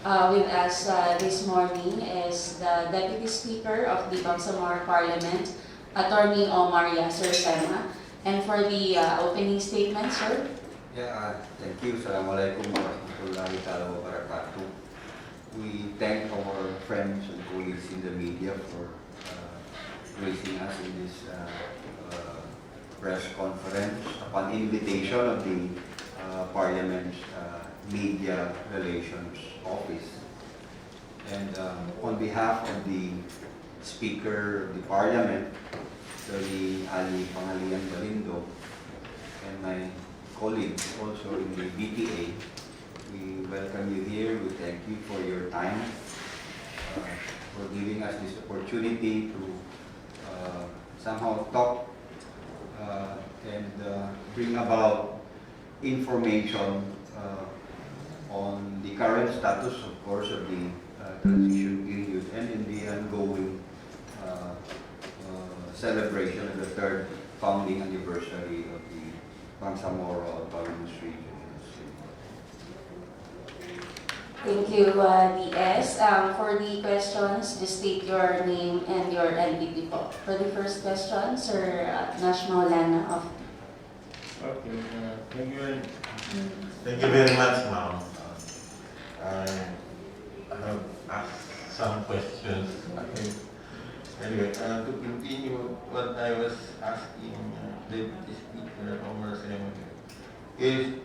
with us this morning is the Deputy Speaker of the Bangsamoro Parliament, Attorney Omar Yasser Sema. And for the opening statement, sir. Yeah, thank you. Assalamualaikum warahmatullahi wabarakatuh. We thank our friends and colleagues in the media for gracing us in this press conference upon invitation of the Parliament's Media Relations Office. And on behalf of the Speaker of the Parliament, Attorney Ali Pangalian Galindo, and my colleagues also in the BTA, we welcome you here. We thank you for your time, for giving us this opportunity to somehow talk and bring about information on the current status, of course, of the transition period and in the ongoing celebration of the third founding anniversary of the Bangsamoro Autonomous Region. Thank you, DS. For the questions, just state your name and your entity po. For the first question, Sir National Lana of... Okay, thank you very much, ma'am. I have asked some questions. Okay. Anyway, to continue what I was asking Deputy Speaker Omar Sema is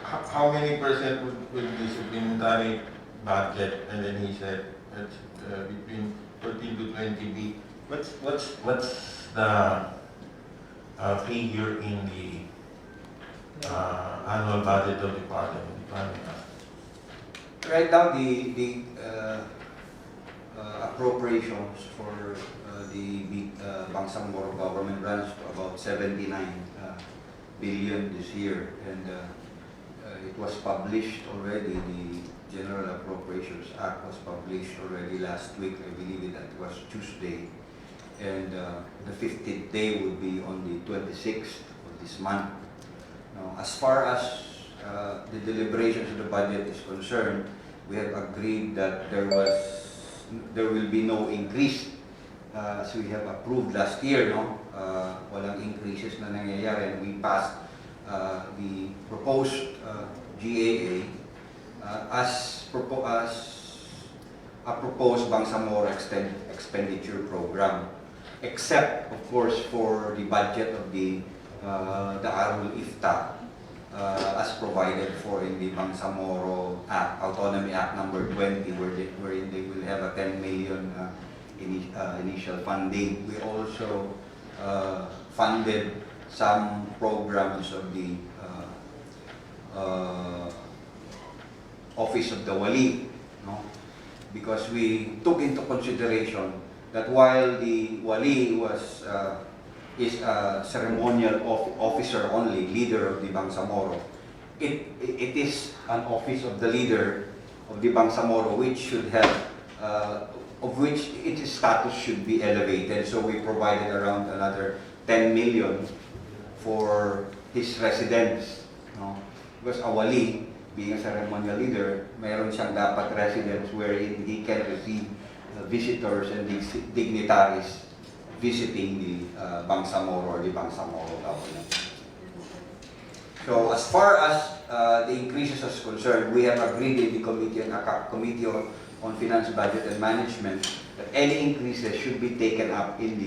how many percent would be supplementary budget? And then he said it's between 14 to 20 B. What's the figure in the annual budget of the Parliament? Right now, the appropriations for the Bangsamoro government runs to about 79 billion this year, and it was published already. The General Appropriations Act was published already last week. I believe that was Tuesday, and the 15th day would be on the 26th of this month. Now, as far as the deliberations of the budget is concerned, we have agreed that there will be no increase. As we have approved last year, no? Walang increases na nangyayari, and we passed the proposed GAA as a proposed Bangsamoro expenditure program, except of course for the budget of the Arul Ifta as provided for in the Bangsamoro Act, Autonomy Act number 20, wherein they will have a 10 million initial funding. We also funded some programs of the Office of the Wali, no? Because we took into consideration that while the Wali is a ceremonial officer only, leader of the Bangsamoro, it is an office of the leader of the Bangsamoro which should have, of which its status should be elevated. So we provided around another 10 million for his residence, no? Because a Wali, being a ceremonial leader, mayroon siyang dapat residence wherein he can receive visitors and dignitaries visiting the Bangsamoro or the Bangsamoro government. So as far as the increases is concerned, we have agreed in the Committee on Finance, Budget and Management that any increases should be taken up in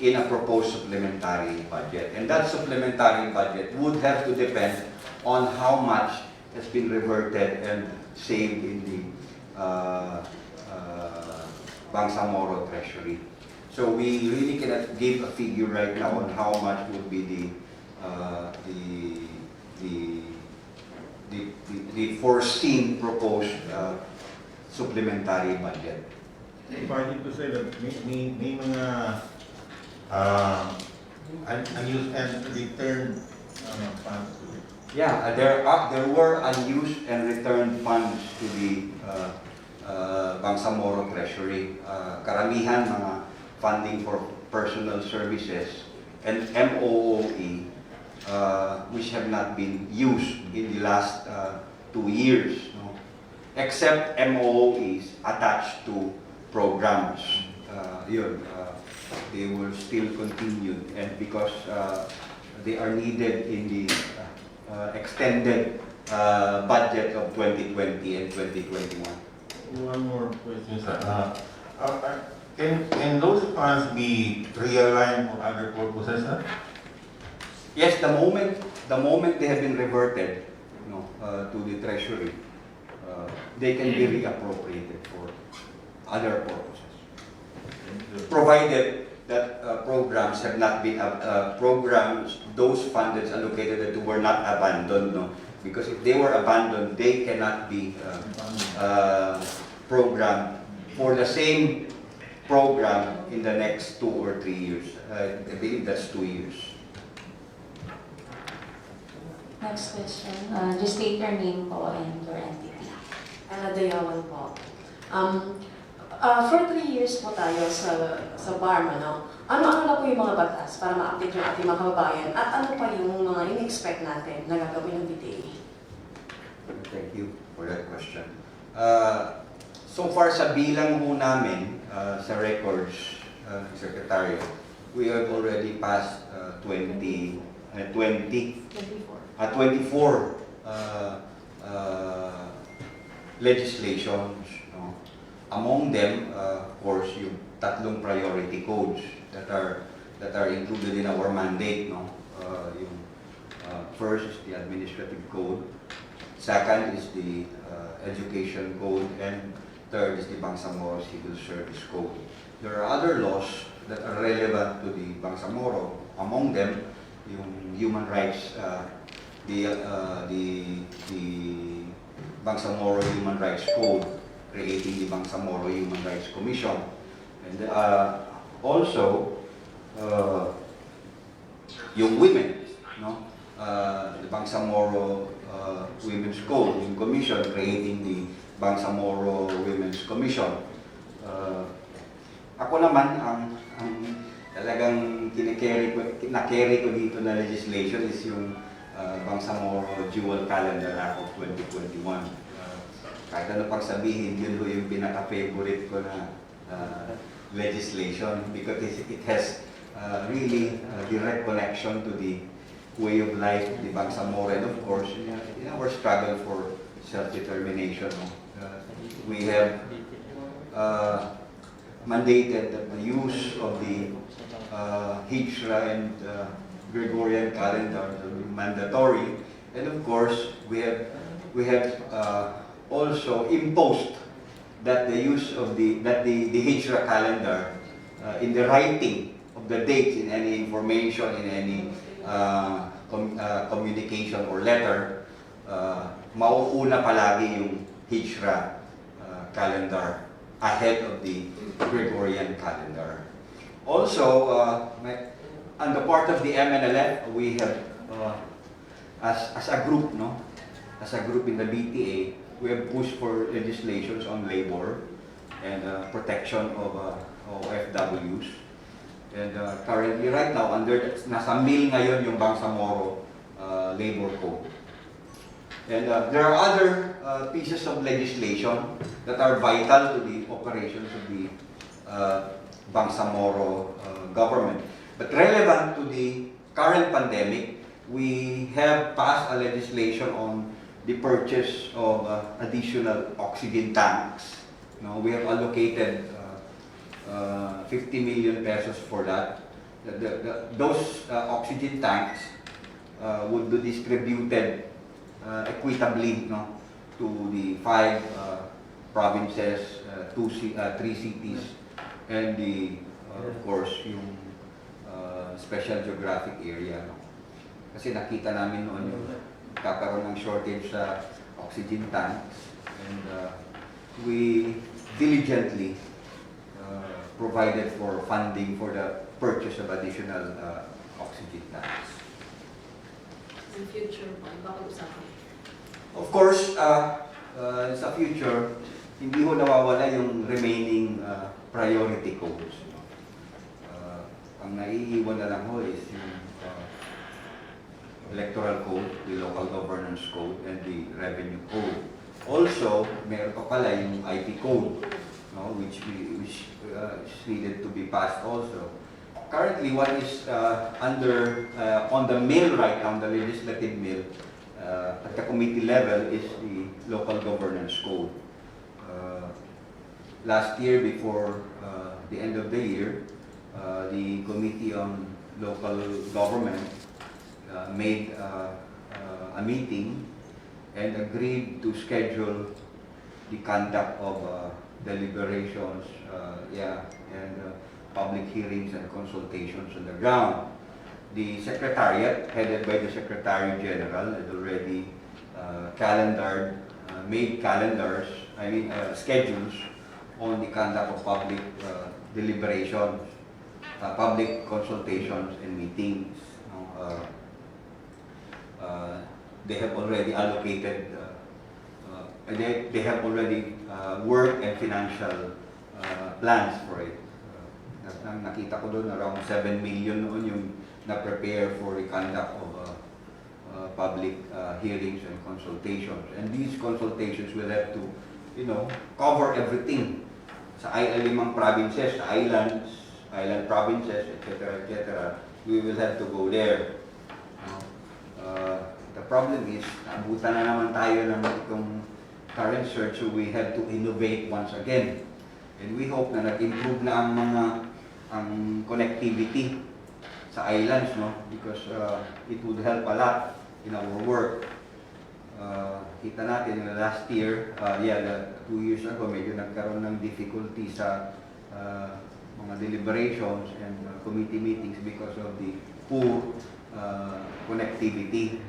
a proposed supplementary budget. And that supplementary budget would have to depend on how much has been reverted and saved in the Bangsamoro Treasury. So we really cannot give a figure right now on how much would be the foreseen proposed supplementary budget. Pwede to say that may mga unused and returned funds to it. Yeah, there were unused and returned funds to the Bangsamoro Treasury. Karamihan mga funding for personal services and MOOE which have not been used in the last 2 years. No? Except MOO is attached to programs. They will still continue, and because they are needed in the extended budget of 2020 and 2021. One more question, sir. Can those funds be realigned for other purposes, sir? Yes, the moment they have been reverted, to the treasury, they can be reappropriated for other purposes, provided that programs have not been those funds allocated that were not abandoned. No? Because if they were abandoned, they cannot be programmed for the same program in the next 2 or 3 years. I believe that's 2 years. Next question. Just state your name po and your entity. Dayawan po. For 3 years po tayo sa BARMM, ano? Ano-ano na po yung mga batas para ma-update yung ating mga kababayan at ano pa yung mga in-expect natin na gagawin ng BTA? Thank you for that question. So far sa bilang ho namin, sa records, Secretary, we have already passed 24 legislations. No? Among them, of course, yung 3 priority codes that are included in our mandate. No? First is the administrative code, second is the education code, and third is the Bangsamoro Civil Service Code. There are other laws that are relevant to the Bangsamoro. Among them, yung human rights, the Bangsamoro Human Rights Code, creating the Bangsamoro Human Rights Commission, and also yung women, no? The Bangsamoro Women's Code, yung commission creating the Bangsamoro Women's Commission. Ako naman ang talagang na-carry ko dito na legislation is yung Bangsamoro Dual Calendar Act of 2021. Kahit ano pang sabihin, yun yung pinaka-favorite ko na legislation because it has really direct connection to the way of life, the Bangsamoro, and of course, in our struggle for self-determination. We have mandated that the use of the Hijra and Gregorian calendar will be mandatory, and of course, we have also imposed that the use of the Hijra calendar in the writing of the dates in any information, in any communication or letter, mauuna palagi yung Hijra calendar ahead of the Gregorian calendar. Also, on the part of the MNLF, we have, as a group, as a group in the BTA, we have pushed for legislations on labor and protection of OFWs. And currently, right now, nasa mill ngayon yung Bangsamoro Labor Code. And there are other pieces of legislation that are vital to the operations of the Bangsamoro government. But relevant to the current pandemic, we have passed a legislation on the purchase of additional oxygen tanks. We have allocated 50 million pesos for that. Those oxygen tanks would be distributed equitably to the 5 provinces, 3 cities, and of course, yung special geographic area. Kasi nakita namin noon yung kakaroon ng shortage sa oxygen tanks, and we diligently provided for funding for the purchase of additional oxygen tanks. In future, bakit usapan? Of course, sa future, hindi ho nawawala yung remaining priority codes. Ang naiiwan na lang ho is yung electoral code, the local governance code, and the revenue code. Also, meron pa pala yung IP code, no, which is needed to be passed also. Currently, what is on the mill right now, the legislative mill, at the committee level is the local governance code. Last year, before the end of the year, the Committee on Local Government made a meeting and agreed to schedule the conduct of deliberations, and public hearings and consultations on the ground. The Secretariat, headed by the Secretary General, had already made schedules on the conduct of public deliberations, public consultations, and meetings. They have already allocated, they have already work and financial plans for it. Nakita ko doon around 7 million noon yung na-prepare for the conduct of public hearings and consultations. And these consultations will have to, cover everything. Sa limang provinces, sa island provinces, etc. We will have to go there. The problem is, naabutan na naman tayo ng itong current surge, so we have to innovate once again. And we hope na nag-improve na ang connectivity sa islands, no? Because it would help a lot in our work. Kita natin na last year, 2 years ago, medyo nagkaroon ng difficulty sa mga deliberations and committee meetings because of the poor connectivity.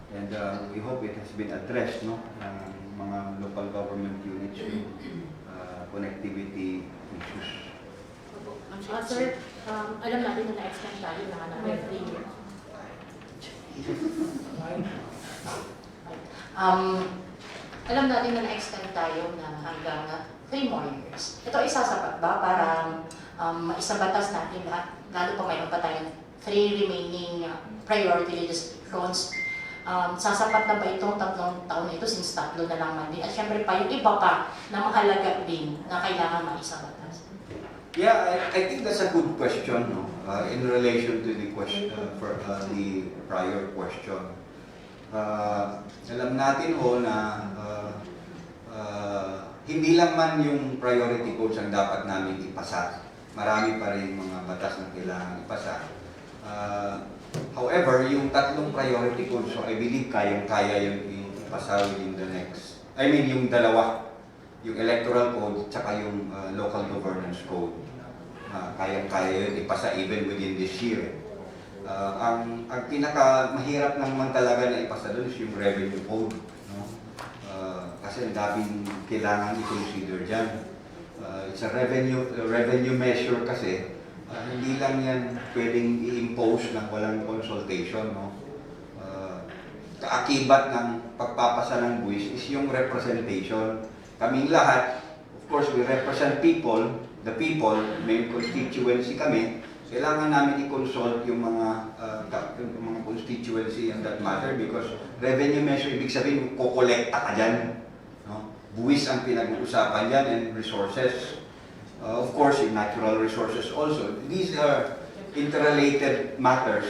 And we hope it has been addressed, no, ng mga local government units with connectivity issues. Sir, alam natin na na-extend tayo na another 3 years. Alam natin na na-extend tayo na hanggang 3 more years. Ito ay sasapat ba para maisabatas natin lahat, lalo pa mayroon pa tayong 3 remaining priority legislations? Sasapat na ba itong 3 taon na ito since 3 na lang man din? At syempre pa yung iba pa na mahalaga din na kailangan maisabatas. Yeah, I think that's a good question, no? In relation to the question for the prior question. Alam natin na hindi lang man yung priority codes ang dapat namin ipasa. Marami pa rin mga batas na kailangan ipasa. However, yung 3 priority codes, so I believe kayang-kaya yung ipasa within the next, yung dalawa, yung electoral code tsaka yung local governance code. Kayang-kaya yun ipasa even within this year. Ang pinaka-mahirap naman talaga na ipasa doon is yung revenue code. No? Kasi ang daming kailangan i-consider dyan. It's a revenue measure kasi. Hindi lang yan pwedeng i-impose ng walang consultation. No? Kaakibat ng pagpapasa ng buwis is yung representation. Kaming lahat, of course, we represent the people, may constituency kami, kailangan namin i-consult yung mga constituency in that matter because revenue measure, ibig sabihin, kukolekta ka dyan. No? Buwis ang pinag-uusapan dyan and resources. Of course, in natural resources also. These are interrelated matters.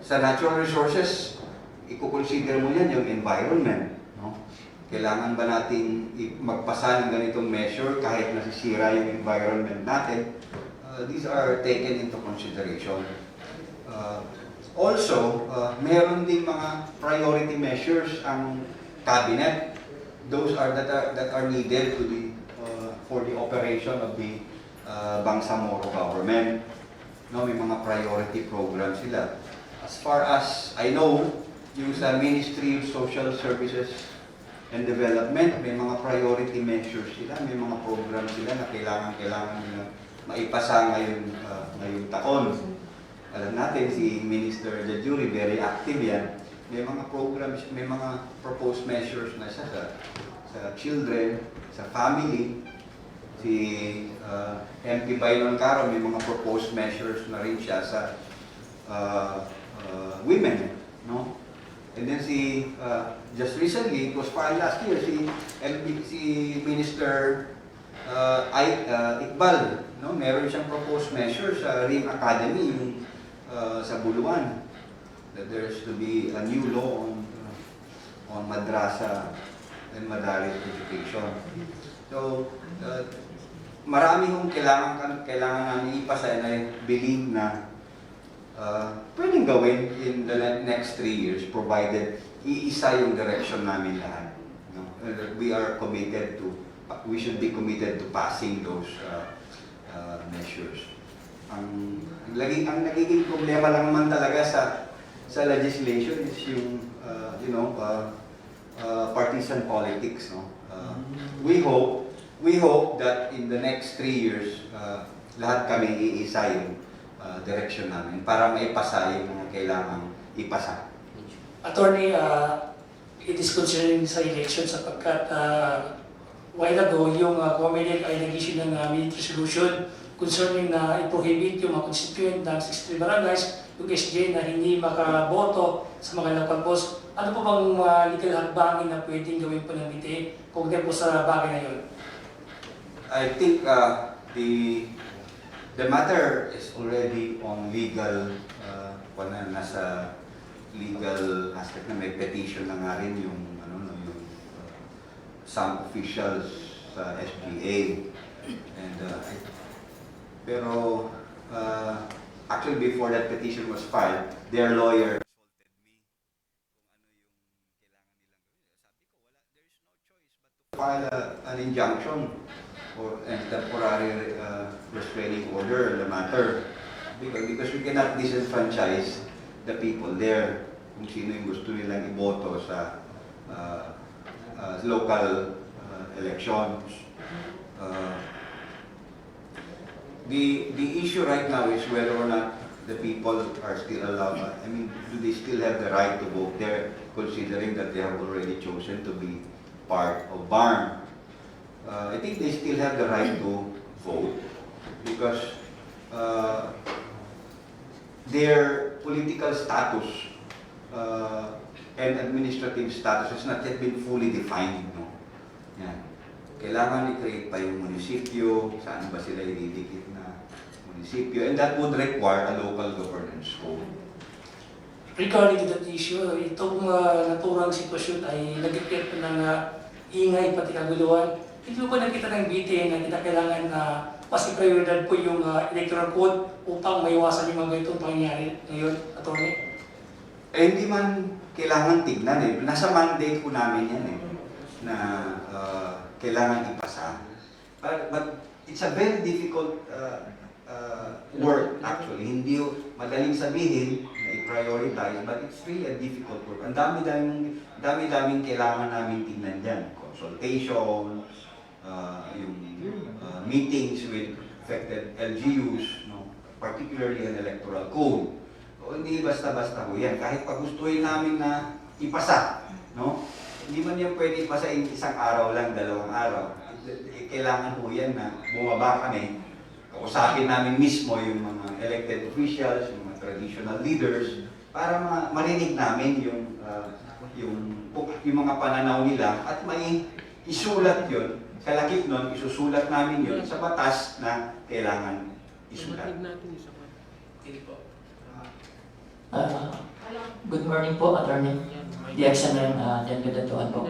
Sa natural resources, i-consider mo yan yung environment. No? Kailangan ba natin magpasa ng ganitong measure kahit nasisira yung environment natin? These are taken into consideration. Also, meron din mga priority measures ang cabinet. Those are that are needed for the operation of the Bangsamoro government. No, may mga priority programs sila. As far as I know, yung sa Ministry of Social Services and Development, may mga priority measures sila, may mga programs sila na kailangan nila maipasa ngayong taon. Alam natin, si Minister Jajuri, very active yan. May mga programs, may mga proposed measures na siya sa children, sa family. Si MP Baynon Caro, may mga proposed measures na rin siya sa women, no? And then just recently, it was filed last year, si Minister Iqbal, no? Meron siyang proposed measure sa Ring Academy, yung sa Buluan, that there's to be a new law on madrasa and madaris education. So, marami kong kailangan namin ipasa, and I believe na pwedeng gawin in the next 3 years, provided iisa yung direction namin lahat. No? We should be committed to passing those measures. Ang nagiging problema lang naman talaga sa legislation is yung partisan politics, no? We hope that in the next 3 years lahat kami iisa yung direction namin para maipasa yung mga kailangang ipasa. Attorney, it is concerning sa election sapagkat while ago yung Comelec ay nag-issue ng minute resolution concerning na i-prohibit yung mga constituent ng 63 barangays, yung SJ na hindi makaboto sa mga local boss. Ano po bang legal hakbangin na pwedeng gawin po ng BTA kung po sa bagay na yun? I think the matter is already on legal, nasa legal aspect na may petition na nga rin yung some officials sa SGA. And pero actually before that petition was filed, their lawyer consulted me kung ano yung kailangan nilang gawin. Sabi ko, there's no choice but to file an injunction or a temporary restraining order on the matter, because we cannot disenfranchise the people there kung sino yung gusto nilang iboto sa local elections. The issue right now is whether or not the people are still allowed. I mean, do they still have the right to vote there, considering that they have already chosen to be part of BARMM? I think they still have the right to vote because their political status and administrative status has not yet been fully defined. No? Yan. Kailangan i-create pa yung munisipyo, saan ba sila ididikit na munisipyo, and that would require a local governance code. Regarding to that issue, itong naturang sitwasyon ay nag-create ng ingay pati kaguluhan. Hindi mo ba nakita ng BTA na kinakailangan na pasiprioridad po yung electoral code upang maiwasan yung mga ganitong pangyayari ngayon, Atty.? Hindi man kailangan tignan eh. Nasa mandate po namin yan eh, na kailangan ipasa. But it's a very difficult work actually. Hindi madaling sabihin na i-prioritize, but it's really a difficult work. Ang dami-daming kailangan namin tignan dyan. Consultation, yung meetings with affected LGUs, no? Particularly an electoral code. O, hindi basta-basta po yan. Kahit pagustuhin namin na ipasa, no? Hindi man yan pwede ipasa isang araw lang, 2 araw. Kailangan po yan na bumaba kami, kausapin namin mismo yung mga elected officials, yung mga traditional leaders, para marinig namin yung mga pananaw nila at may isulat yun. Kalakip nun, isusulat namin yun sa batas na kailangan isulat. Good morning po, Attorney. The Excellent Jan Gadatuan po.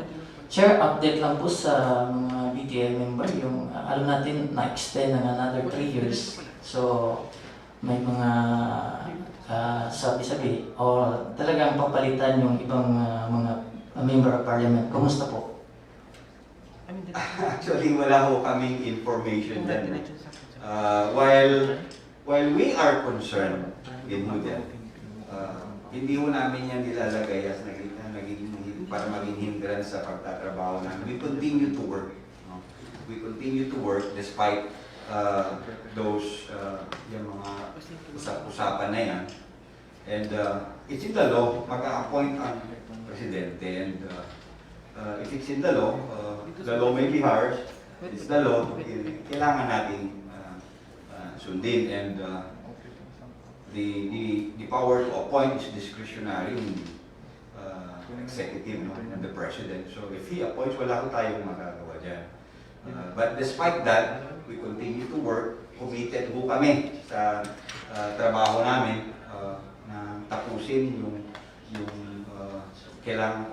Sir, update lang po sa mga BTA member. Yung alam natin na-extend ng another 3 years. So, may mga sabi-sabi o talagang papalitan yung ibang mga member of parliament. Kumusta po? Actually, wala ho kaming information dyan. While we are concerned, hindi ho namin yan nilalagay as para maging hindrance sa pagtatrabaho namin. We continue to work. No? We continue to work despite those yung mga usap-usapan na yan. And it's in the law, mag-a-appoint ang presidente, and if it's in the law may be harsh, it's the law, kailangan natin sundin. And the power to appoint is discretionary in executive, no, and the president. So if he appoints, wala ko tayong magagawa dyan. But despite that, we continue to work. Committed po kami sa trabaho namin na tapusin yung kailangan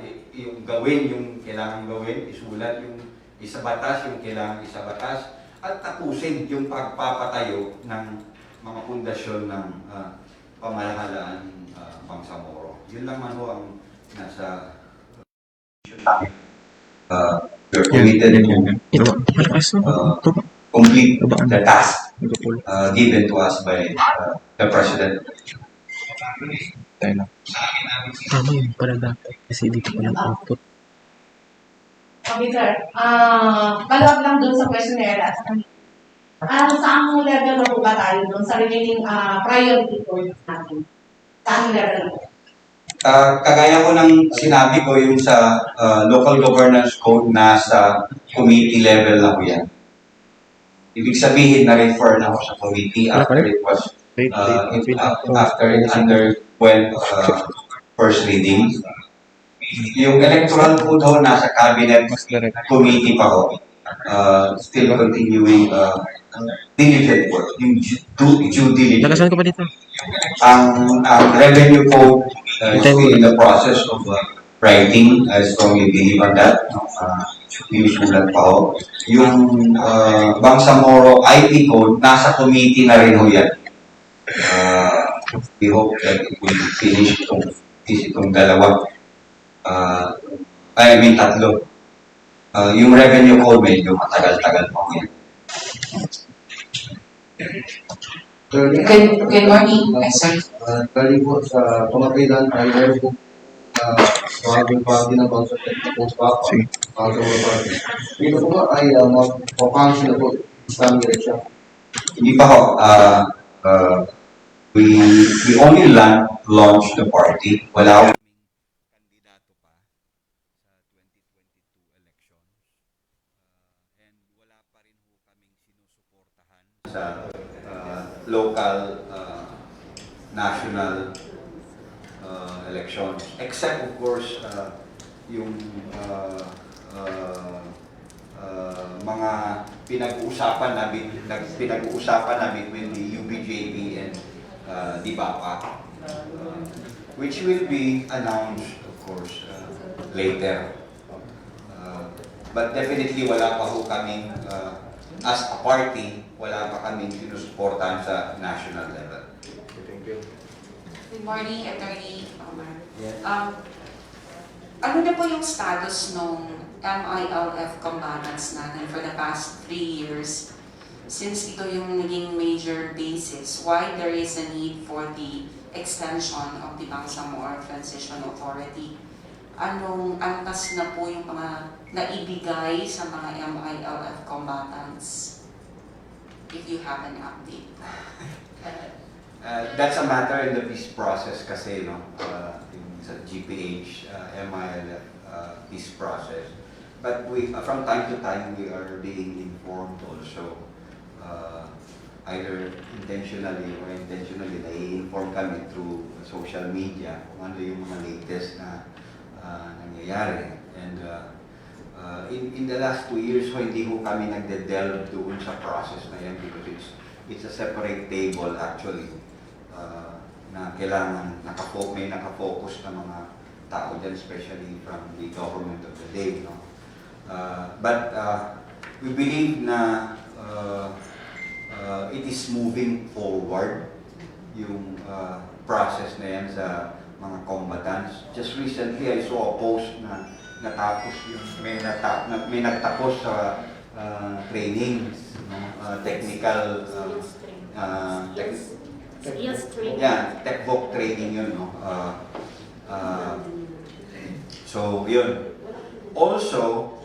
gawin, isulat yung isabatas, yung kailangan isabatas, at tapusin yung pagpapatayo ng mga pundasyon ng pamahalaan Bangsamoro. Yun lang man ho ang nasa we're committed to complete the task given to us by the President. Tama yun pala dapat kasi dito pa lang output. Okay, sir. Follow-up lang doon sa questionnaire at saan mo level na po ba tayo doon sa remaining priority goals natin? Saan level na po? Kagaya ko ng sinabi ko yung sa local governance code na sa committee level na ko yan. Ibig sabihin na-refer na ako sa committee after it was after it underwent first reading. Yung electoral code ho nasa cabinet committee pa ho. Still continuing diligent work. Yung due diligence. Nakasan ko pa dito? Ang revenue code is still in the process of writing. I strongly believe on that. Sinusulat pa ho. Yung Bangsamoro IP code, nasa committee na rin ho yan. We hope that it will finish itong dalawa. Tatlo. Yung revenue code medyo matagal-tagal pa ho yan. Good morning, sir. Galing po sa pamapilan ay meron po sa ating party ng Bangsa Technical Papa, Bangsamoro Party. Dito po ba ay mapapansin na po Islamic election? Hindi pa ho. We only launched the party. Wala akong kandidato pa sa 2022 election. And wala pa rin ho kaming sinusuportahan sa local, national elections. Except of course, yung mga pinag-uusapan na between the UBJP and DIBAPA, which will be announced, of course, later. But definitely wala pa ho kaming, as a party, wala pa kaming sinusuportahan sa national level. Thank you. Good morning, Attorney Omar. Yes. Ano na po yung status ng MILF combatants natin for the past 3 years? Since ito yung naging major basis, why there is a need for the extension of the Bangsamoro Transition Authority? Anong antas na po yung mga naibigay sa mga MILF combatants? If you have an update. That's a matter in the peace process kasi, no? Yung sa GPH, MILF peace process. But from time to time, we are being informed also, either intentionally or intentionally, nai-inform kami through social media kung ano yung mga latest na nangyayari. And in the last 2 years, hindi ho kami nagde-delve doon sa process na yan because it's a separate table actually na kailangan may nakafocus na mga tao dyan, especially from the government of the day. No? But we believe na it is moving forward yung process na yan sa mga combatants. Just recently, I saw a post na natapos yung may nagtapos sa training, technical TechVoc training yun, no? So yun. Also,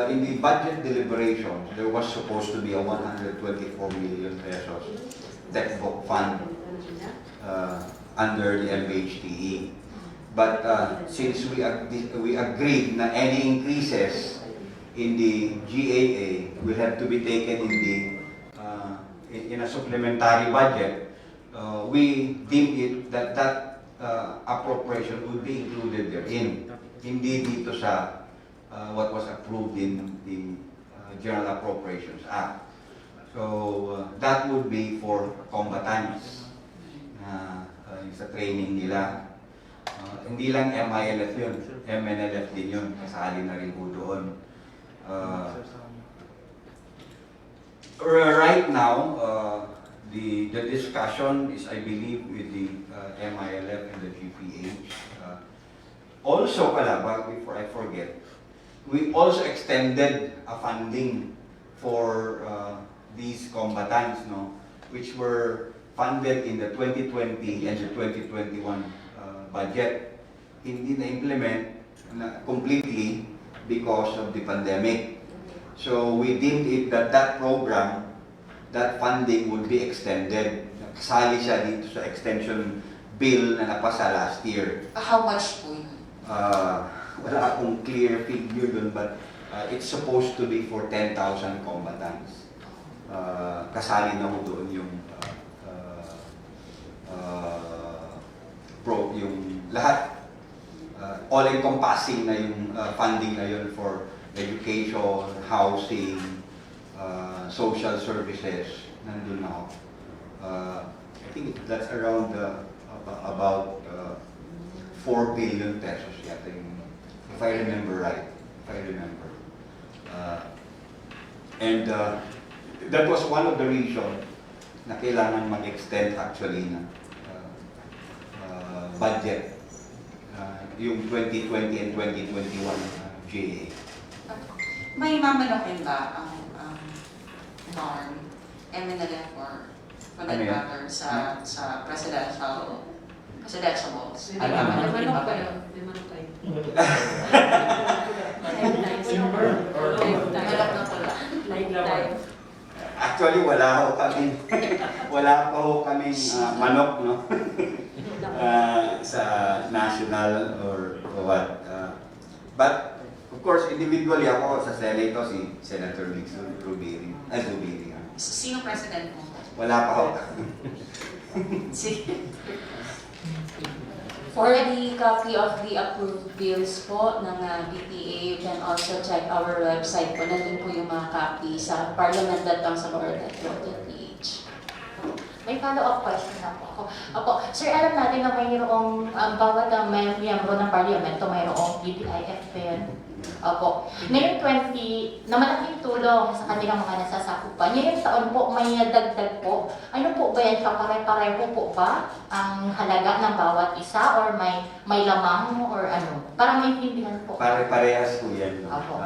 in the budget deliberation, there was supposed to be a 124 million pesos TechVoc fund under the MHTE. But since we agreed na any increases in the GAA will have to be taken in a supplementary budget, we deem it that appropriation would be included therein. Hindi dito sa what was approved in the General Appropriations Act. So that would be for combatants na sa training nila. Hindi lang MILF yun, MNLF din yun, kasali na rin po doon. Right now, the discussion is, I believe, with the MILF and the GPH. Also pala, before I forget, we also extended a funding for these combatants, no, which were funded in the 2020 and the 2021 budget. Hindi na-implement completely because of the pandemic. So we deemed it that program, that funding would be extended. Kasali siya dito sa extension bill na napasa last year. How much po yun? Wala akong clear figure dun, but it's supposed to be for 10,000 combatants. Kasali na ho doon yung yung lahat, all-encompassing na yung funding na yun for education, housing, social services, nandun na ho. I think that's around about 4 billion pesos yata yung, if I remember right, and that was one of the reasons na kailangan mag-extend actually ng budget yung 2020 and 2021 GA. May mamanokin ba ang BARMM, MNLF or for that Ano yan? matter sa presidential balls? Ano May naman? mamanokin ba kayo? Malak na pala. Actually, wala pa ho kaming manok, no? Sa national or what. But, of course, individually ako sa Senate, si Senator Nixon Rubiri. Sino president mo? Wala pa ho. Sige. For the copy of the approved bills po ng BTA, you can also check our website po. Nandun po yung mga copy sa parliament.bangsamoro.gov.ph. May follow-up question na po ako. Opo, sir, alam natin na mayroong bawat miyembro ng parlamento mayroong BPIF pen. Opo. Ngayong 20, na malaking tulong sa kanilang mga nasasakupan. Ngayong taon po, may dagdag po. Ano po ba yan? Kapare-pareho po ba ang halaga ng bawat isa? Or may lamang or ano? Para maintindihan po. Pare-parehas po yan. No? Opo.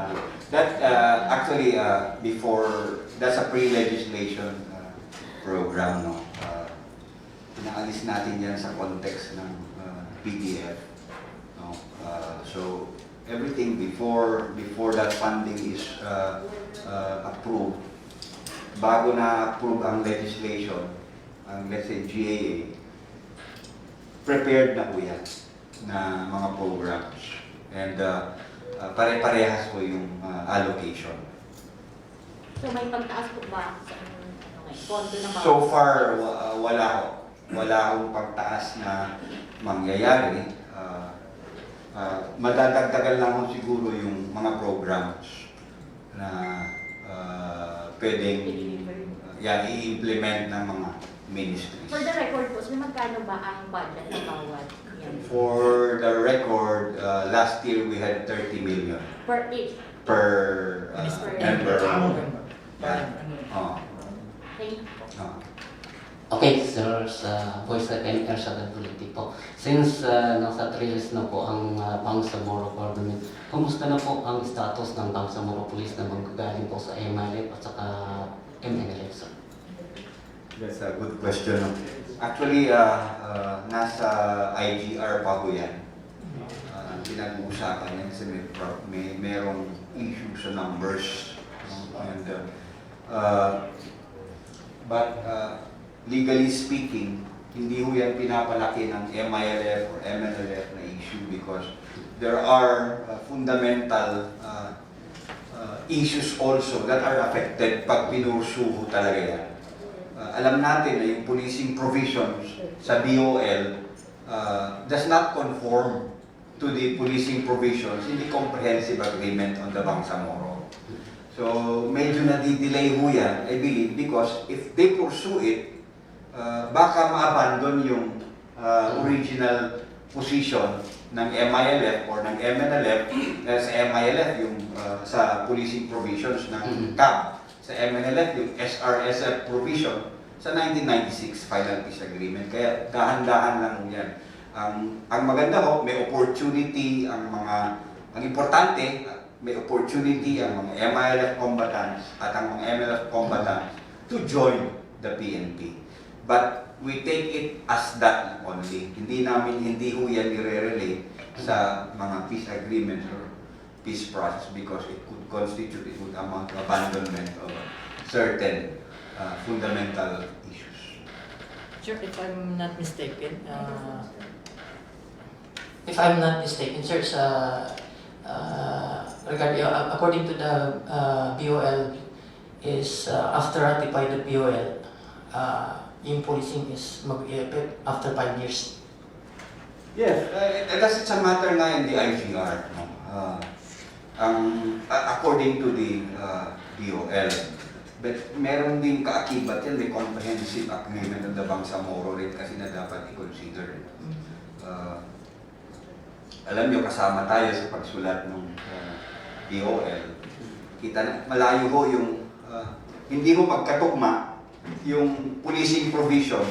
That actually, before, that's a pre-legislation program, no? Pinaalis natin yan sa context ng PDF. No? So, everything before that funding is approved, bago na-approve ang legislation, ang let's say GAA, prepared na po yan na mga programs. And pare-parehas po yung allocation. So may pagtaas po ba sa pondo ng bawat? So far, wala akong pagtaas na mangyayari. Madadagdagan lang ho siguro yung mga programs na pwedeng i-implement ng mga ministries. For the record po, so magkano ba ang budget ng bawat yan? For the record, last year we had 30 million Per each? per member. Thank you. Okay, sir, sa Voice of NR sa Politics po. Since nasa 3 years na po ang Bangsamoro government, kumusta na po ang status ng Bangsamoro Police na manggagaling po sa MILF at saka MNLF, sir? That's a good question. Actually, nasa IGR pa po yan. Pinag-uusapan yan kasi merong issue sa numbers. And, but legally speaking, hindi ho yan pinapalaki ng MILF or MNLF na issue because there are fundamental issues also that are affected pag pinursuho talaga yan. alam natin na yung policing provisions sa BOL does not conform to the policing provisions in the comprehensive agreement on the Bangsamoro. So medyo nadidelay ho yan, I believe, because if they pursue it, baka ma-abandon yung original position ng MILF or ng MNLF, sa MILF yung sa policing provisions ng CAB, sa MNLF yung SRSF provision sa 1996 Final Peace Agreement. Kaya dahan-dahan lang yan. Ang maganda ho, may opportunity ang importante, may opportunity ang mga MILF combatants at ang mga MLF combatants to join the PNP. But we take it as that only. Hindi ho yan nire-relate sa mga peace agreements or peace process because it would amount to abandonment of certain fundamental issues. Sure, if I'm not mistaken, sir, regarding according to the BOL is after ratified the BOL, yung policing is mag-effect after 5 years. Yes, that's it's a matter nga in the IGR. No? According to the BOL, but meron din kaakibat yan, may comprehensive agreement ng Bangsamoro rin kasi na dapat i-consider. Alam nyo, kasama tayo sa pagsulat ng BOL. Kita na, malayo ho yung, hindi ho magkatugma yung policing provision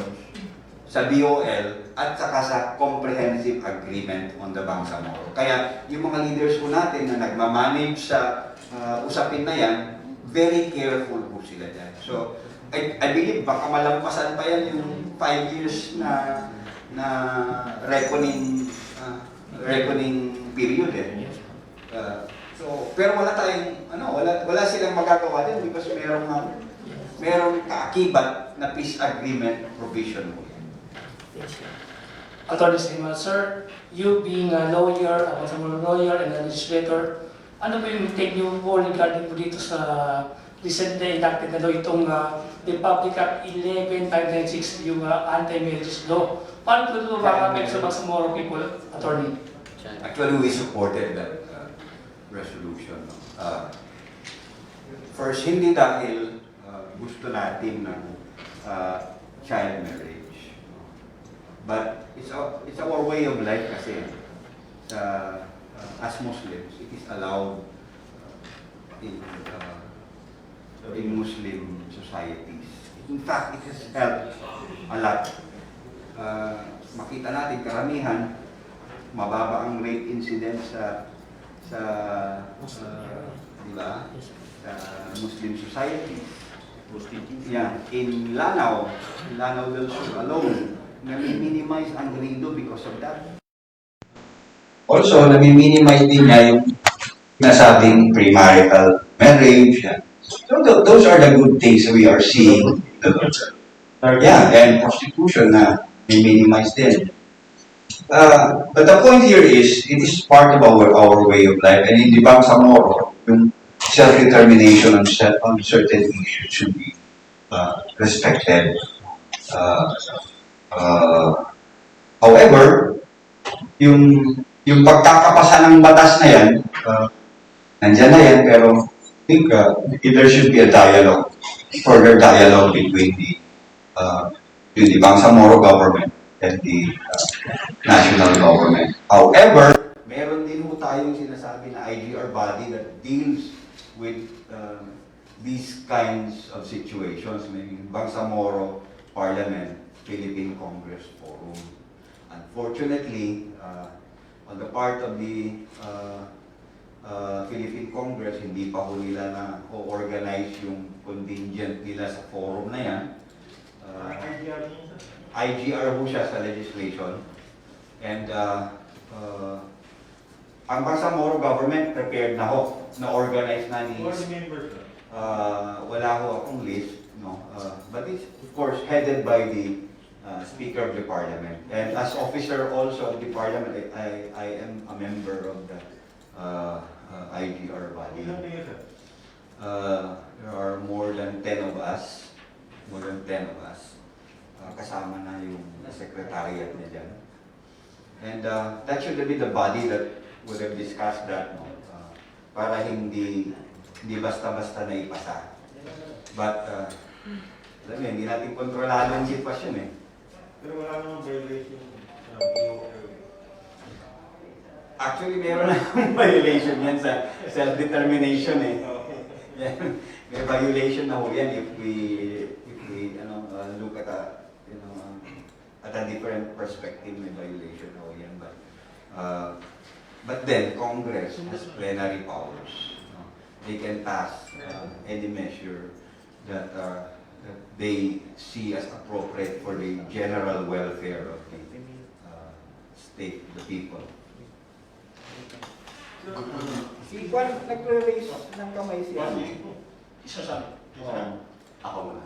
sa BOL at saka sa comprehensive agreement on the Bangsamoro. Kaya yung mga leaders po natin na nagmamanage sa usapin na yan, very careful po sila dyan. So, I believe baka malampasan pa yan yung 5 years na reckoning period eh. Pero wala tayong wala silang magagawa din because merong kaakibat na peace agreement provision mo. Attorney Sima, sir, you being a lawyer, a Bangsamoro lawyer and a legislator, ano ba yung take niyo po regarding po dito sa recently enacted na law itong Republic Act 11596, yung anti-marriage law? Paano po ito makakapit sa Bangsamoro people, attorney? Actually, we supported that resolution. First, hindi dahil gusto natin ng child marriage. But it's our way of life kasi as Muslims, it is allowed in Muslim societies. In fact, it has helped a lot. Makita natin karamihan, mababa ang rape incidence sa di ba? Sa Muslim society. Yeah, in Lanao del Sur alone, nami-minimize ang grido because of that. Also, nami-minimize din niya yung nasabing premarital marriage. So those are the good things we are seeing. Yeah, and prostitution na minimize din. But the point here is, it is part of our way of life, and in the Bangsamoro, yung self-determination on certain issues should be respected. However, yung pagkakapasa ng batas na yan, nandyan na yan, pero I think there should be a dialogue, further dialogue between the Bangsamoro government and the national government. However, meron din ho tayong sinasabi na IGR body that deals with these kinds of situations, maybe Bangsamoro Parliament, Philippine Congress Forum. Unfortunately, on the part of the Philippine Congress, hindi pa ho nila na organize yung contingent nila sa forum na yan. IGR ho siya sa legislation. And ang Bangsamoro government prepared na ho, na-organize na ni... wala ho akong list, no? But it's of course headed by the Speaker of the Parliament. And as officer also of the Parliament, I am a member of the IGR body. There are more than 10 of us. more than 10 of us. Kasama na yung secretariat niya dyan. And that should be the body that would have discussed that, no? Para hindi basta-basta na ipasa. But, alam niyo, hindi natin kontrolado ang sitwasyon eh. Pero wala namang violation. Actually, meron na violation yan sa self-determination eh. Yan. May violation na ho yan if we look at a different perspective, may violation na ho yan. But then, Congress has plenary powers. They can pass any measure that they see as appropriate for the general welfare of the state, the people. Si Juan, nagre-raise ng kamay si Ano. Isa sabi. Ako muna.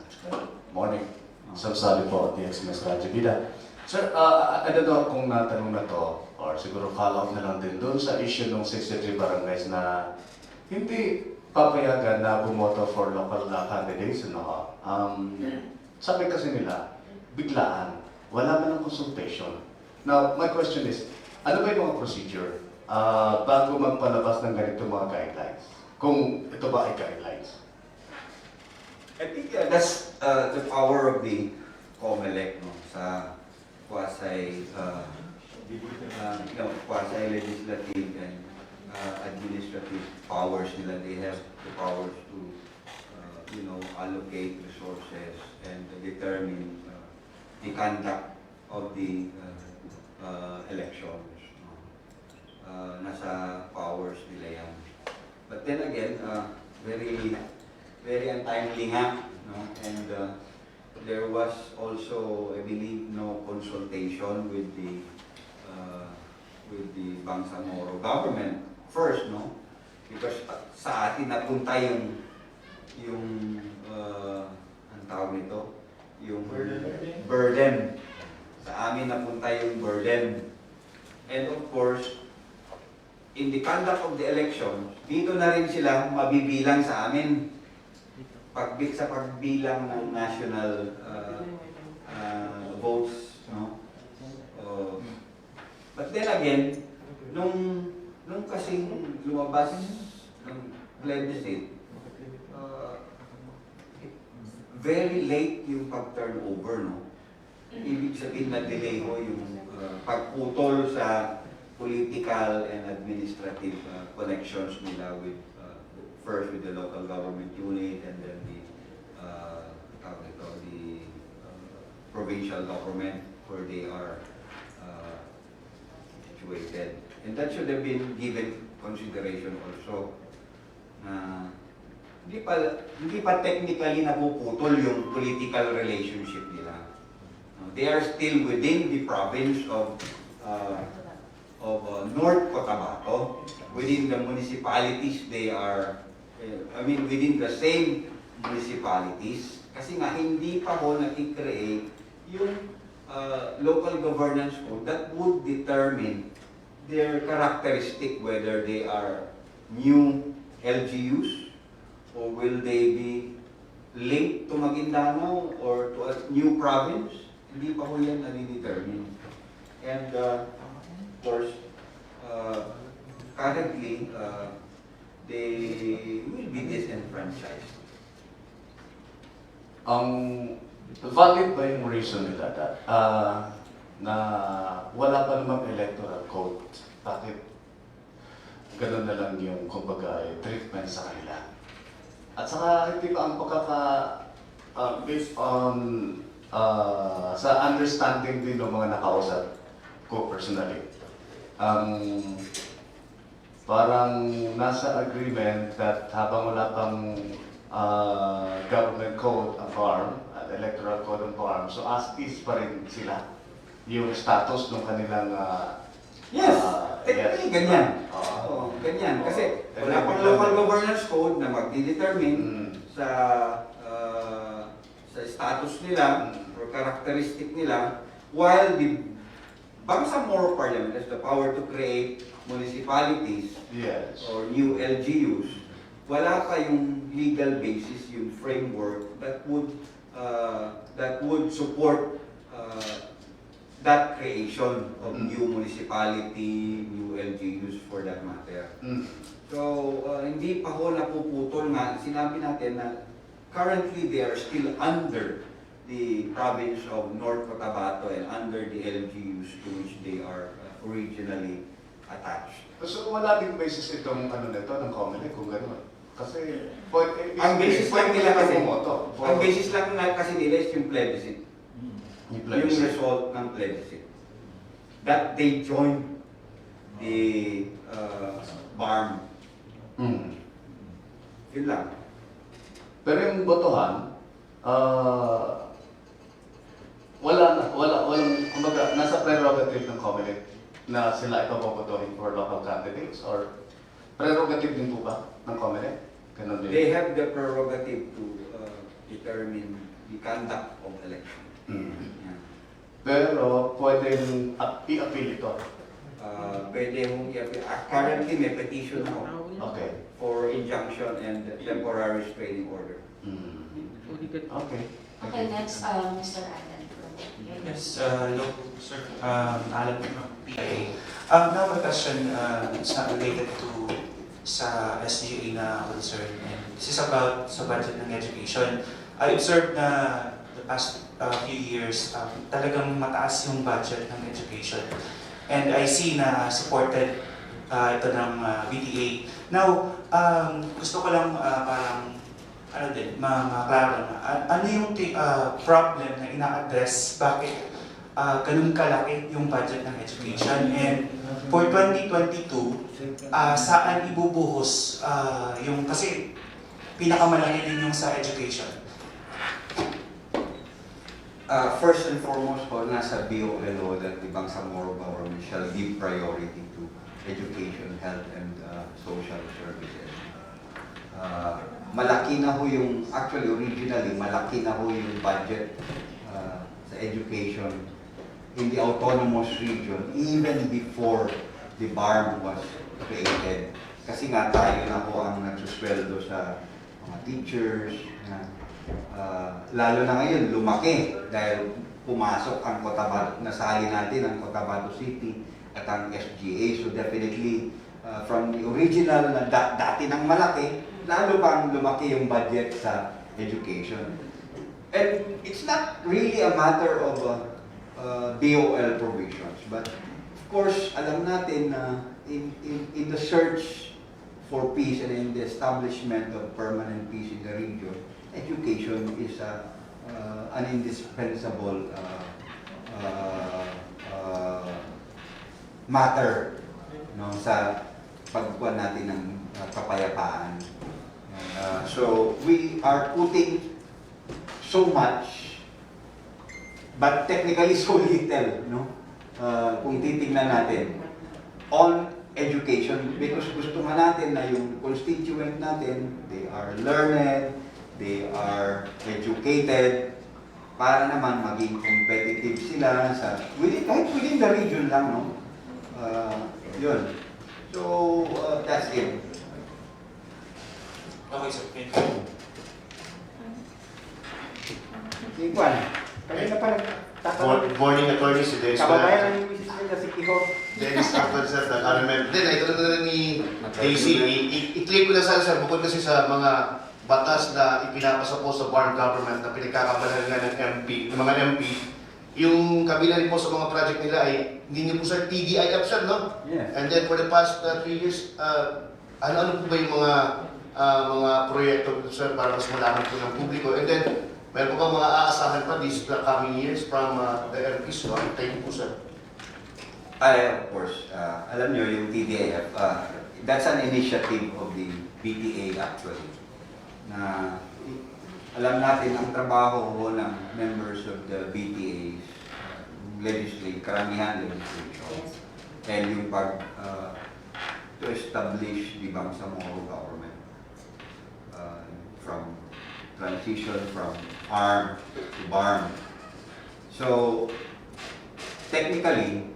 Morning. Sabi po, DXMS Radyo Bida. Sir, ano daw kung natanong na to, or siguro follow-up na lang din doon sa issue ng 63 barangays na hindi papayagan na bumoto for local candidates. No? Sabi kasi nila, biglaan, wala man ng consultation. Now, my question is, ano ba yung mga procedure bago magpalabas ng ganito mga guidelines? Kung ito ba ay guidelines? I think that's the power of the COMELEC, no? Sa quasi-legislative and administrative powers nila. They have the powers to allocate resources and determine the conduct of the elections. Nasa powers nila yan. But then again, very untimely nga, no? And there was also, I believe, no consultation with the Bangsamoro government first, no? Because sa atin napunta yung ang tawag nito, yung burden. Sa amin napunta yung burden. And of course, in the conduct of the election, dito na rin sila mabibilang sa amin. Sa pagbilang ng national votes, no? But then again, nung kasing lumabas ng plebiscite, very late yung pag-turnover, no? Ibig sabihin na delay ho yung pagputol sa political and administrative connections nila with first with the local government unit and then the provincial government where they are situated. And that should have been given consideration also na hindi pa technically napuputol yung political relationship nila. They are still within the province of North Cotabato, within the municipalities they are, within the same municipalities, kasi nga hindi pa ho nag-create yung local governance code that would determine their characteristic, whether they are new LGUs or will they be linked to Maguindanao or to a new province. Hindi pa ho yan nadidetermine. And of course, currently, they will be disenfranchised. Valid ba yung reason nila na wala pa namang electoral code? Bakit ganun na lang yung kumbaga treatment sa kanila? At saka hindi ba ang based on sa understanding din ng mga nakausap ko personally, parang nasa agreement that habang wala pang government code ang farm, electoral code ang farm, so as is pa rin sila yung status ng kanilang yes, technically ganyan. Ganyan. Kasi wala pang local governance code na magdidetermine sa status nila or characteristic nila, while the Bangsamoro Parliament has the power to create municipalities or new LGUs. Wala pa yung legal basis, yung framework that would that would support that creation of new municipality, new LGUs for that matter. So, hindi pa ho napuputol nga. Sinabi natin na currently they are still under the province of North Cotabato and under the LGUs to which they are originally attached. So wala ding basis itong ano nito ng Comelec kung gano'n. Kasi Ang basis lang nila kasi, bumoto. ang basis lang nga kasi nila is yung plebiscite. Yung Yung result ng plebiscite. That they joined the BARMM. Yun lang. Pero yung botohan, walang, kumbaga, nasa prerogative ng Comelec na sila ito bobotohin for local candidates or prerogative din po ba ng Comelec? Ganun din. They have the prerogative to determine the conduct of election. Yeah. Pero pwedeng i-appeal ito. Pwede hong currently may petition ako Okay. for injunction and temporary restraining order. Okay. Okay, next, Mr. Alan. Yes, hello, sir. Alan from PIA. Now my question is not related to sa SGA na concern, and this is about sa budget ng education. I observed na the past few years, talagang mataas yung budget ng education. And I see na supported ito ng BTA. Now, gusto ko lang parang maklaro na ano yung problem na ina-address, bakit ganun kalaki yung budget ng education, and for 2022 saan ibubuhos yung, kasi pinakamalaki din yung sa education. First and foremost po, nasa BOLO that the Bangsamoro government shall give priority to education, health, and social services. Malaki na ho yung, actually originally, malaki na ho yung budget sa education in the autonomous region even before the BARMM was created. Kasi nga tayo na ho ang nagsusweldo sa mga teachers, lalo na ngayon lumaki dahil pumasok ang Cotabato, nasali natin ang Cotabato City at ang SGA. So definitely from the original na dati nang malaki, lalo pang lumaki yung budget sa education. And it's not really a matter of BOL provisions, but of course, alam natin na in the search for peace and in the establishment of permanent peace in the region, education is an indispensable matter, no, sa pagkuha natin ng kapayapaan. So we are putting so much, but technically so little, no? Kung titingnan natin on education, because gusto nga natin na yung constituent natin, they are learned, they are educated, para naman maging competitive sila sa kahit within the region lang, no? Yun. So that's it. Okay, sir. Thank you. Igual. Kanina pa Good morning, attorney. Si Dennis. Kababayan ng Mrs. Mila, si Kiho. Dennis Tapad, sir. Then, ito na ni Daisy. I-click ko na sana, sir. Bukod kasi sa mga batas na ipinapasa po sa BARMM government na pinagkakabalahan nga ng mga MP, yung kabila rin po sa mga project nila ay hindi niyo po, sir, TDI up, sir, no? Yes. And then for the past 3 years, ano po ba yung mga proyekto, sir, para mas malaman po ng publiko? And then, meron po bang mga aasahan pa these coming years from the MPs? No? Thank you po, sir. Of course, alam nyo yung TDIF, that's an initiative of the BTA actually. Na alam natin ang trabaho ng members of the BTAs, karamihan legislation, and yung to establish the Bangsamoro government from transition from ARM to BARMM. So, technically,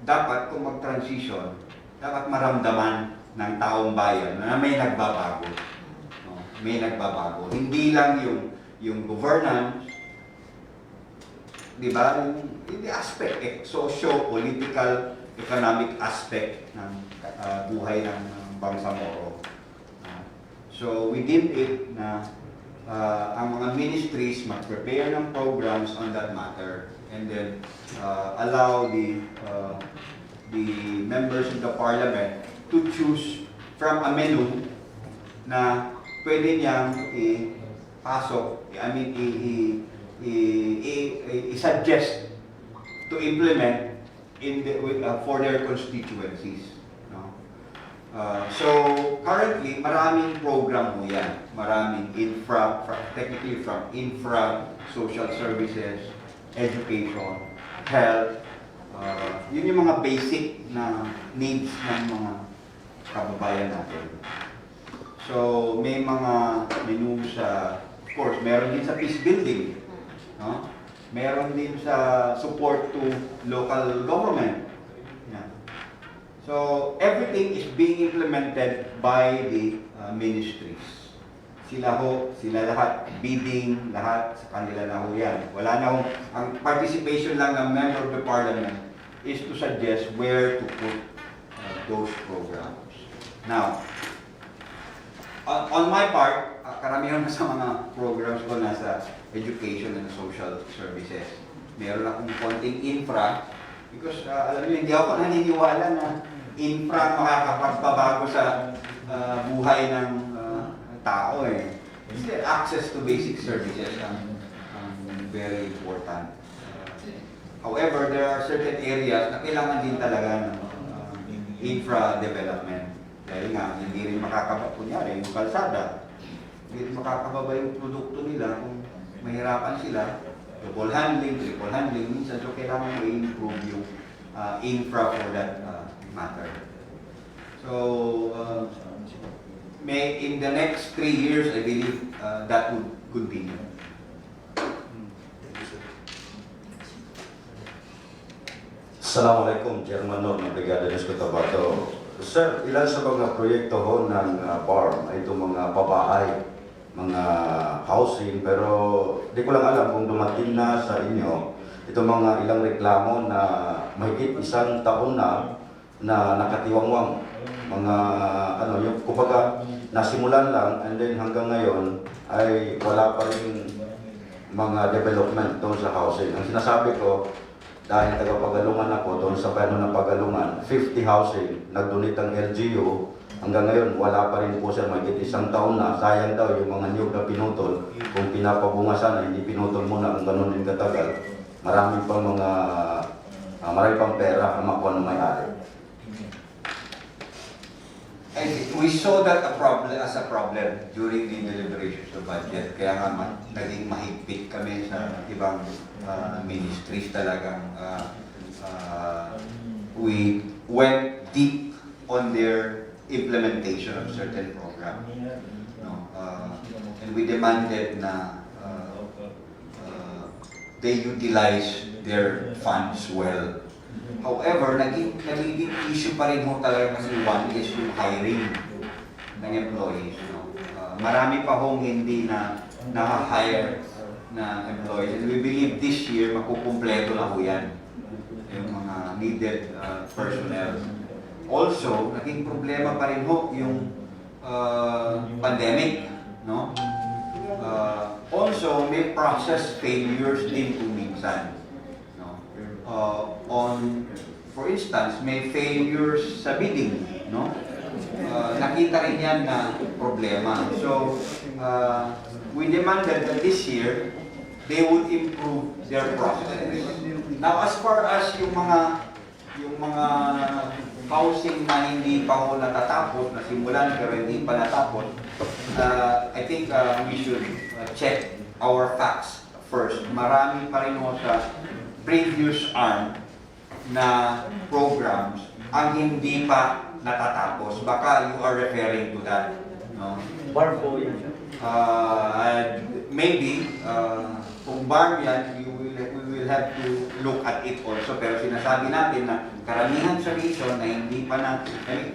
dapat kung mag-transition, dapat maramdaman ng taong bayan na may nagbabago. No? May nagbabago. Hindi lang yung governance, di ba? Yung aspect, socio-political, economic aspect ng buhay ng Bangsamoro. So within it na ang mga ministries mag-prepare ng programs on that matter and then allow the members of the parliament to choose from a menu na pwede niyang i-pasok, i-suggest to implement for their constituencies. No? So currently, maraming program mo yan. Maraming technically from infra, social services, education, health. Yun yung mga basic na needs ng mga kababayan natin. So may mga menu sa, of course, meron din sa peace building. No? Meron din sa support to local government. Yeah. So everything is being implemented by the ministries. Sila lahat, bidding, lahat sa kanila na ho yan. Wala na ho, ang participation lang ng member of the parliament is to suggest where to put those programs. Now, on my part, karamihan sa mga programs ko nasa education and social services. Meron akong konting infra because alam niyo, hindi ako naniniwala na infra makakapagpabago sa buhay ng tao eh. Access to basic services ang very important. However, there are certain areas na kailangan din talaga ng infra development. Dahil nga, hindi rin makakababa, kunyari, yung kalsada, hindi rin makakababa yung produkto nila kung mahirapan sila. Double handling, triple handling, minsan, so kailangan mo i-improve yung infra for that matter. So, in the next 3 years, I believe that would continue. Assalamualaikum, Chairman Nur ng Brigada News Cotabato. Sir, ilan sa mga proyekto ho ng BARMM ay itong mga pabahay, mga housing, pero di ko lang alam kung dumating na sa inyo itong mga ilang reklamo na mahigit 1 taon na nakatiwangwang. Mga yung kumbaga nasimulan lang and then hanggang ngayon ay wala pa rin mga development doon sa housing. Ang sinasabi ko, dahil taga-Pagalungan ako, doon sa plano ng Pagalungan, 50 housing, nag-donate ang LGU, hanggang ngayon wala pa rin po sir, mahigit 1 taon na, sayang daw yung mga niyog na pinutol, kung pinapabunga sana, hindi pinutol muna kung ganun din katagal, marami pang pera ang makuha ng may-ari. And we saw that as a problem during the deliberations of budget. Kaya nga naging mahigpit kami sa ibang ministries talagang. We went deep on their implementation of certain programs. No? And we demanded na they utilize their funds well. However, naging issue pa rin mo talaga kasi one is yung hiring ng employees. No? Marami pa hong hindi na hire na employees. And we believe this year makukumpleto na ho yan yung mga needed personnel. Also, naging problema pa rin ho yung pandemic. No? Also, may process failures din kung minsan. For instance, may failures sa bidding, no? Nakita rin yan na problema. So, we demanded that this year, they would improve their processes. Now, as far as yung mga housing na hindi pa ho natatapos, nasimulan pero hindi pa natapos, I think we should check our facts first. Marami pa rin ho sa previous arm na programs ang hindi pa natatapos. Baka you are referring to that. No? BARMM po yan. Maybe, kung BARMM yan, we will have to look at it also. Pero sinasabi natin na karamihan sa reason na hindi pa na,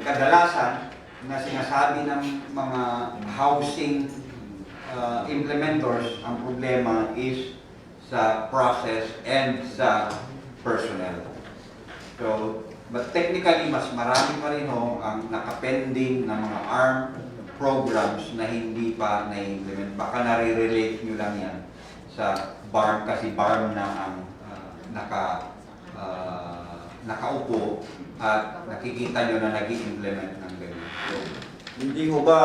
kadalasan na sinasabi ng mga housing implementors, ang problema is sa process and sa personnel. So, but technically, mas marami pa rin ho ang nakapending na mga ARM programs na hindi pa na-implement. Baka nare-relate nyo lang yan sa BARMM kasi BARMM na ang nakaupo at nakikita nyo na nag-i-implement ng ganyan. So, Hindi ho ba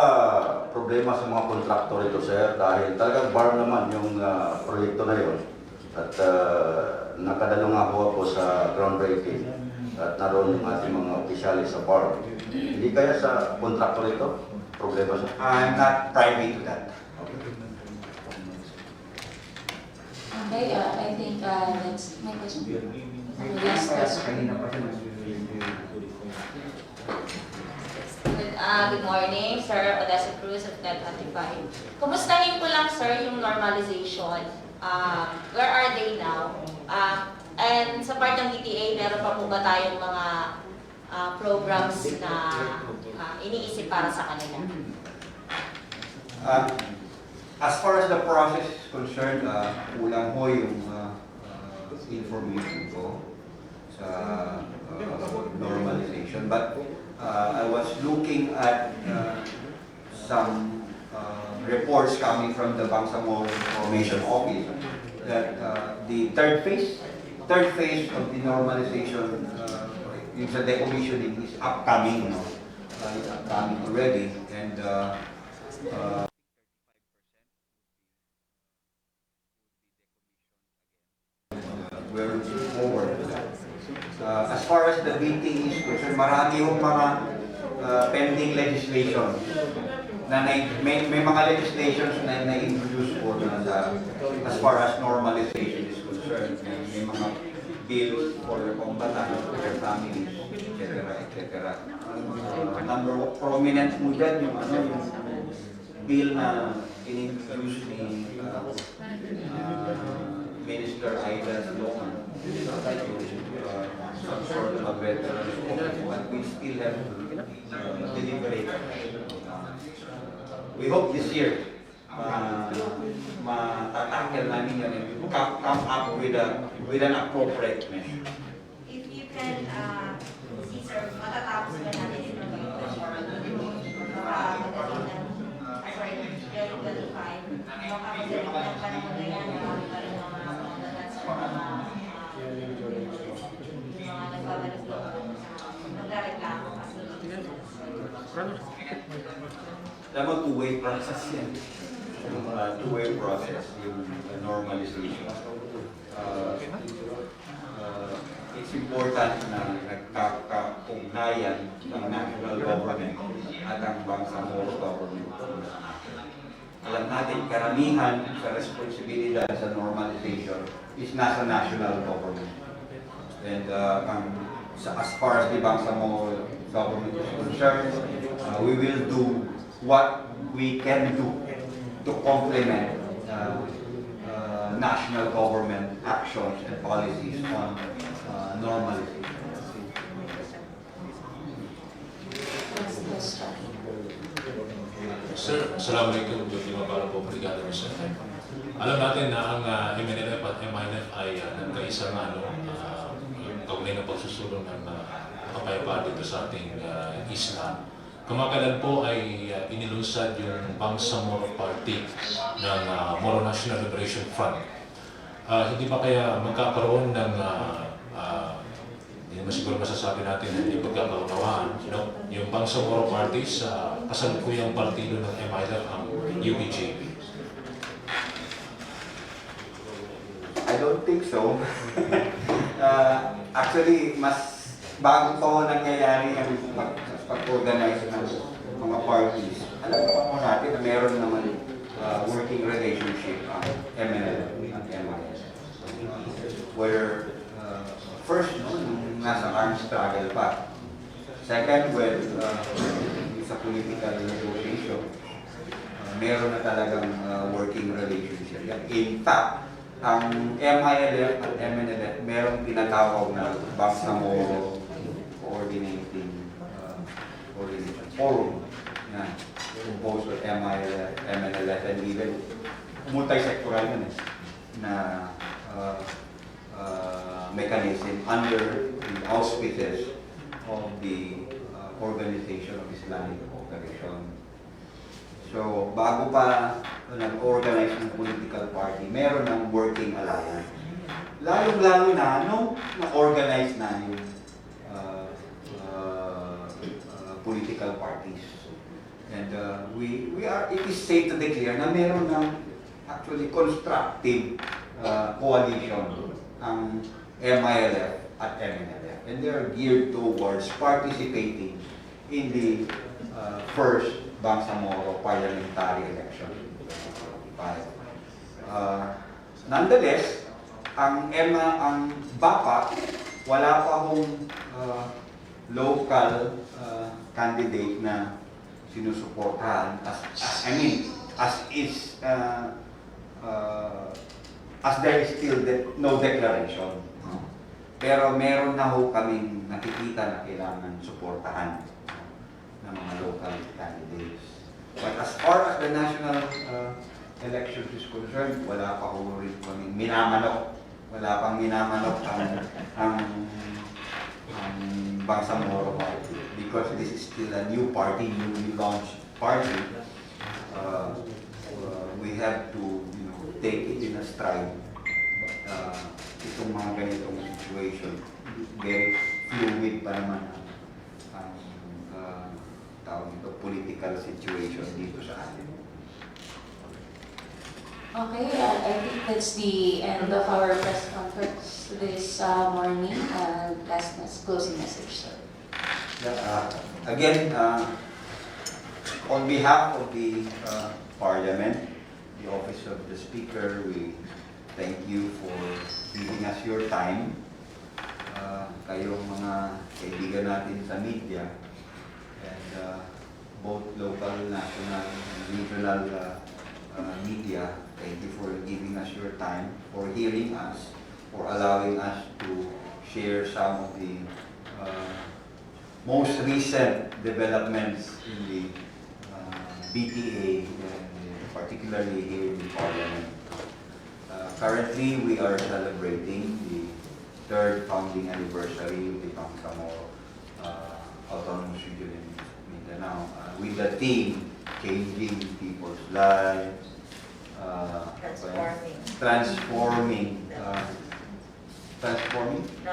problema sa mga kontraktor ito, sir? Dahil talagang BARMM naman yung proyekto na yun. At nakadalo nga ho ako sa groundbreaking at naroon yung ating mga opisyalis sa BARMM. Hindi kaya sa kontraktor ito problema siya? I'm not privy to that. Okay, I think that's my question. Last question. Good morning, Sir Odessa Cruz of Net25. Kumustahin ko lang, sir, yung normalization. Where are they now? And sa part ng DTA, meron pa po ba tayong mga programs na iniisip para sa kanila? As far as the process is concerned, kulang ho yung information ko sa normalization. But I was looking at some reports coming from the Bangsamoro Information Office that the third phase of the normalization, yung sa decommissioning is upcoming, it's upcoming already, and we're looking forward to that. As far as the BT is concerned, marami yung mga pending legislation na may mga legislations na na-introduce po na as far as normalization is concerned. May mga bills for the combatant, for their families, etc. Number one, prominent mo dyan yung bill na in-introduce ni Minister Aida Loman, some sort of a veteran, but we still have to deliberate. We hope this year matatakil namin yan and come up with an appropriate measure. If you can see, sir, matatapos ba natin ito ngayon? Sorry, very fine. Baka magaling ng panahon na yan, marami pa rin mga combatants sa mga nagbabalot doon, nagreklamo kasi. Alam mo, two-way process yan. Two-way process, yung normalization. It's important na nagkakaugnayan ng national government at ang Bangsamoro government. Alam natin, karamihan sa responsibilidad sa normalization is nasa national government. And as far as the Bangsamoro government is concerned, we will do what we can do to complement national government actions and policies on normalization. Sir, Assalamualaikum. Para po, Brigada Sir. Alam natin na ang MNLF at MINF ay nagkaisang kaugnay na pagsusulong ng kapayapaan dito sa ating isla. Kumakalan po ay inilunsad yung Bangsamoro Party ng Moro National Liberation Front. Hindi ba kaya magkakaroon ng hindi naman siguro masasabi natin na hindi pagkakaunawaan, yung Bangsamoro Party sa kasalukuyang partido ng MILF ang UPG? I don't think so. Actually, mas bago pa nangyayari ang pag-organize ng mga parties. Alam mo natin na meron naman working relationship ang MNL at MIS. Where first, nasa armed struggle pa. Second, sa political negotiation, meron na talagang working relationship. In fact, ang MILF at MNLF merong tinatawag na Bangsamoro Coordinating Forum. Yan. composed of MILF, MNLF, and even multi-sectoral yun na mechanism under the auspices of the Organization of Islamic Cooperation. So, bago pa nag-organize ng political party, meron ng working alliance. Lalong-lalo na, na-organize na yung political parties. And it is safe to declare na meron ng actually constructive coalition ang MILF at MNLF. And they are geared towards participating in the first Bangsamoro parliamentary election. Nonetheless, ang BAPA, wala pa hong local candidate na sinusuportahan as there is still no declaration. Pero meron na ho kaming nakikita na kailangan suportahan ng mga local candidates. But as far as the national elections is concerned, wala pa ho rin kaming minamanok. Wala pang minamanok ang Bangsamoro party because this is still a new party, newly launched party. We have to take it in a stride. But itong mga ganitong situation, very fluid pa naman ang political situation dito sa atin. Okay, I think that's the end of our press conference this morning. Last closing message, sir. Again, on behalf of the Parliament, the Office of the Speaker, we thank you for giving us your time. Kayong mga kaibigan natin sa media, and both local, national, and regional media, thank you for giving us your time, for hearing us, for allowing us to share some of the most recent developments in the BTA, and particularly here in Parliament. Currently, we are celebrating the third founding anniversary of the Bangsamoro Autonomous Region in Mindanao, with the theme changing people's lives, transforming transforming the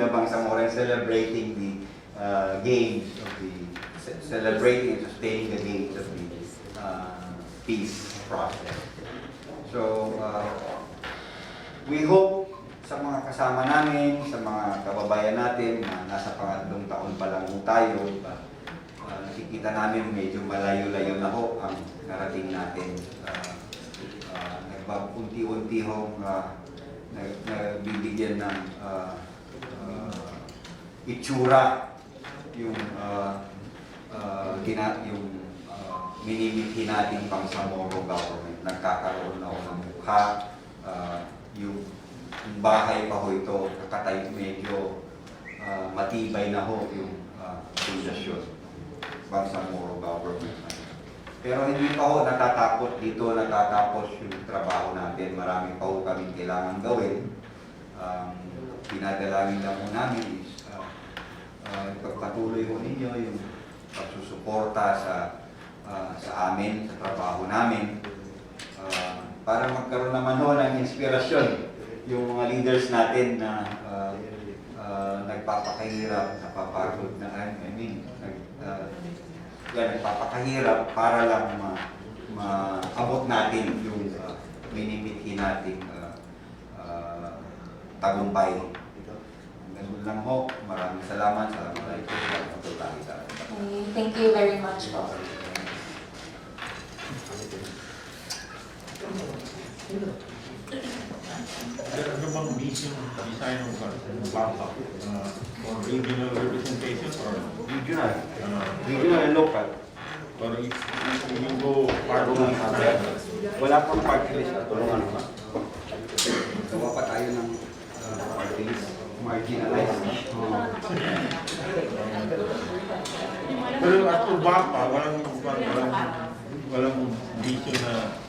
Bangsamoro, and celebrating the gains of the celebrating and sustaining the gains of the peace process. So we hope sa mga kasama namin, sa mga kababayan natin na nasa pangatlong taon pa lang tayo, nakikita namin medyo malayo-layo na ho ang narating natin. Unti-unti ho nagbibigyan ng itsura yung minimithi natin Bangsamoro government. Nagkakaroon na ho ng mukha, yung bahay pa ho ito, nakatayo medyo matibay na ho yung pundasyon, Bangsamoro government. Pero hindi pa ho natatakot dito, natatapos yung trabaho natin. Marami pa ho kaming kailangan gawin. Pinadalangin lang ho namin is pagpatuloy ho ninyo yung pagsusuporta sa amin, sa trabaho namin, para magkaroon naman ho ng inspirasyon yung mga leaders natin na nagpapakahirap, napapagod na, nagpapakahirap para lang maabot natin yung minimithi nating tagumpay. Ganun lang ho. Maraming salamat. Assalamualaikum warahmatullahi wabarakatuh. Thank you very much po. Ano bang vision design ng BARMM for regional representation or regional and local? Or if you go part of wala pang party list. Tulungan pa. Gawa pa tayo ng marginalized. Pero at Ubapa, walang bisyo na